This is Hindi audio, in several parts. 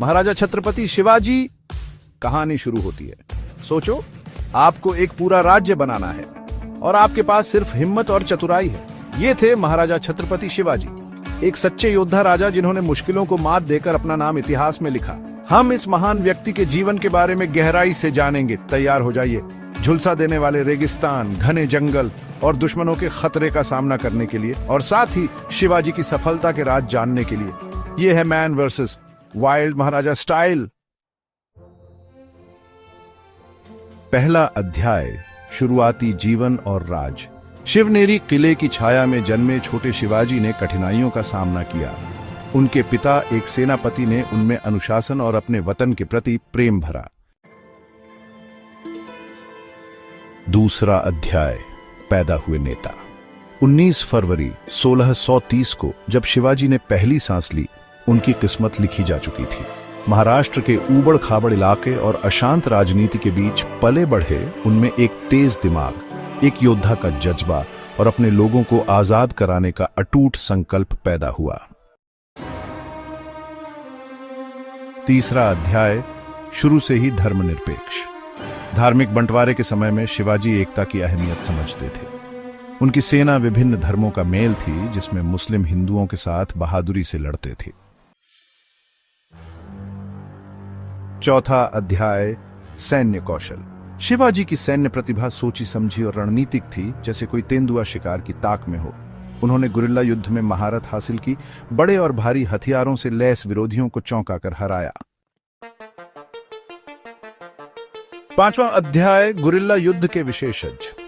महाराजा छत्रपति शिवाजी कहानी शुरू होती है। सोचो, आपको एक पूरा राज्य बनाना है और आपके पास सिर्फ हिम्मत और चतुराई है। ये थे महाराजा छत्रपति शिवाजी, एक सच्चे योद्धा राजा जिन्होंने मुश्किलों को मात देकर अपना नाम इतिहास में लिखा। हम इस महान व्यक्ति के जीवन के बारे में गहराई से जानेंगे। तैयार हो जाइए झुलसा देने वाले रेगिस्तान, घने जंगल और दुश्मनों के खतरे का सामना करने के लिए, और साथ ही शिवाजी की सफलता के राज जानने के लिए। यह है मैन वर्सेस वाइल्ड महाराजा स्टाइल। पहला अध्याय, शुरुआती जीवन और राज। शिवनेरी किले की छाया में जन्मे छोटे शिवाजी ने कठिनाइयों का सामना किया। उनके पिता एक सेनापति ने उनमें अनुशासन और अपने वतन के प्रति प्रेम भरा। दूसरा अध्याय, पैदा हुए नेता। 19 फरवरी 1630 को जब शिवाजी ने पहली सांस ली, उनकी किस्मत लिखी जा चुकी थी। महाराष्ट्र के ऊबड़ खाबड़ इलाके और अशांत राजनीति के बीच पले बढ़े उनमें एक तेज दिमाग, एक योद्धा का जज्बा और अपने लोगों को आजाद कराने का अटूट संकल्प पैदा हुआ। तीसरा अध्याय, शुरू से ही धर्मनिरपेक्ष। धार्मिक बंटवारे के समय में शिवाजी एकता की अहमियत समझते थे। उनकी सेना विभिन्न धर्मों का मेल थी, जिसमें मुस्लिम हिंदुओं के साथ बहादुरी से लड़ते थे। चौथा अध्याय, सैन्य कौशल। शिवाजी की सैन्य प्रतिभा सोची समझी और रणनीतिक थी, जैसे कोई तेंदुआ शिकार की ताक में हो। उन्होंने गुरिल्ला युद्ध में महारत हासिल की, बड़े और भारी हथियारों से लैस विरोधियों को चौंका कर हराया। पांचवा अध्याय, गुरिल्ला युद्ध के विशेषज्ञ।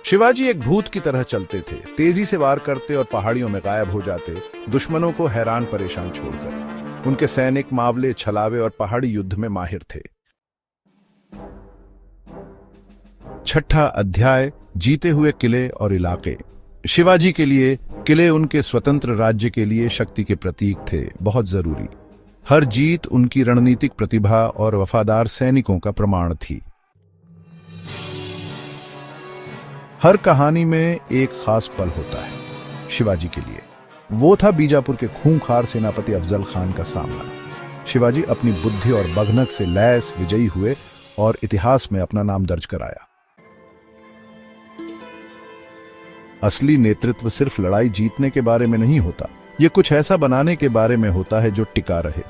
शिवाजी एक भूत की तरह चलते थे, तेजी से वार करते और पहाड़ियों में गायब हो जाते, दुश्मनों को हैरान परेशान छोड़कर। उनके सैनिक मावले, छलावे और पहाड़ी युद्ध में माहिर थे। छठा अध्याय, जीते हुए किले और इलाके। शिवाजी के लिए किले उनके स्वतंत्र राज्य के लिए शक्ति के प्रतीक थे, बहुत जरूरी। हर जीत उनकी रणनीतिक प्रतिभा और वफादार सैनिकों का प्रमाण थी। हर कहानी में एक खास पल होता है शिवाजी के लिए। वो था बीजापुर के खूंखार सेनापति अफजल खान का सामना। शिवाजी अपनी बुद्धि और बघनक से लैस विजयी हुए और इतिहास में अपना नाम दर्ज कराया। असली नेतृत्व सिर्फ लड़ाई जीतने के बारे में नहीं होता, यह कुछ ऐसा बनाने के बारे में होता है जो टिका रहे।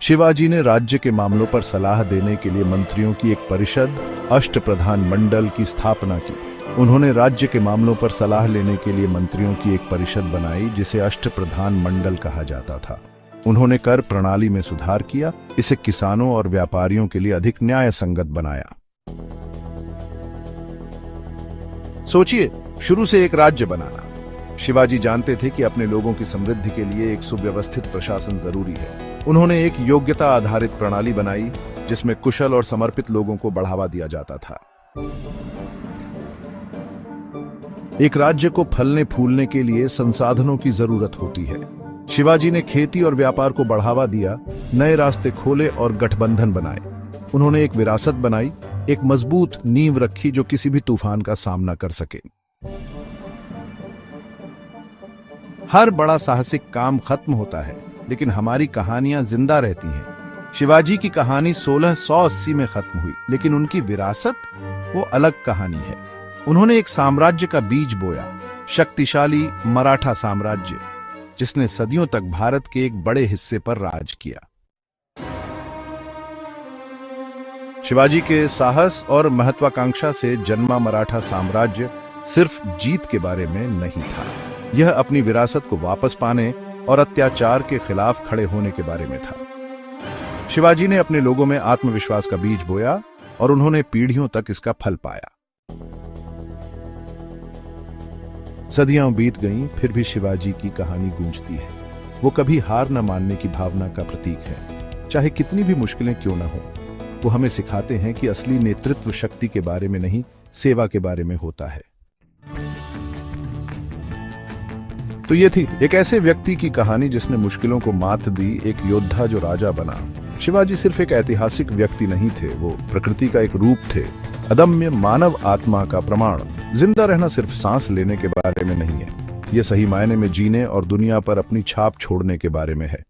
शिवाजी ने राज्य के मामलों पर सलाह देने के लिए मंत्रियों की एक परिषद, अष्टप्रधान मंडल की स्थापना की। उन्होंने राज्य के मामलों पर सलाह लेने के लिए मंत्रियों की एक परिषद बनाई, जिसे अष्टप्रधान मंडल कहा जाता था। उन्होंने कर प्रणाली में सुधार किया, इसे किसानों और व्यापारियों के लिए अधिक न्याय संगत बनाया। सोचिए, शुरू से एक राज्य बनाना। शिवाजी जानते थे कि अपने लोगों की समृद्धि के लिए एक सुव्यवस्थित प्रशासन जरूरी है। उन्होंने एक योग्यता आधारित प्रणाली बनाई, जिसमें कुशल और समर्पित लोगों को बढ़ावा दिया जाता था। एक राज्य को फलने फूलने के लिए संसाधनों की जरूरत होती है। शिवाजी ने खेती और व्यापार को बढ़ावा दिया, नए रास्ते खोले और गठबंधन बनाए। उन्होंने एक विरासत बनाई, एक मजबूत नींव रखी जो किसी भी तूफान का सामना कर सके। हर बड़ा साहसिक काम खत्म होता है, लेकिन हमारी कहानियां जिंदा रहती हैं। शिवाजी की कहानी 1680 में खत्म हुई, लेकिन उनकी विरासत वो अलग कहानी है। उन्होंने एक साम्राज्य का बीज बोया, शक्तिशाली मराठा साम्राज्य, जिसने सदियों तक भारत के एक बड़े हिस्से पर राज किया। शिवाजी के साहस और महत्वाकांक्षा से जन्मा मराठा साम्राज्य सिर्फ जीत के बारे में नहीं था, यह अपनी विरासत को वापस पाने और अत्याचार के खिलाफ खड़े होने के बारे में था। शिवाजी ने अपने लोगों में आत्मविश्वास का बीज बोया और उन्होंने पीढ़ियों तक इसका फल पाया। सदियां बीत गईं, फिर भी शिवाजी की कहानी गूंजती है। वो कभी हार न मानने की भावना का प्रतीक है। चाहे कितनी भी मुश्किलें क्यों न हो, वो हमें सिखाते हैं कि असली नेतृत्व शक्ति के बारे में नहीं, सेवा के बारे में होता है। तो ये थी एक ऐसे व्यक्ति की कहानी जिसने मुश्किलों को मात दी, एक योद्धा जो राजा बना। शिवाजी सिर्फ एक ऐतिहासिक व्यक्ति नहीं थे, वो प्रकृति का एक रूप थे, अदम्य मानव आत्मा का प्रमाण। जिंदा रहना सिर्फ सांस लेने के बारे में नहीं है, यह सही मायने में जीने और दुनिया पर अपनी छाप छोड़ने के बारे में है।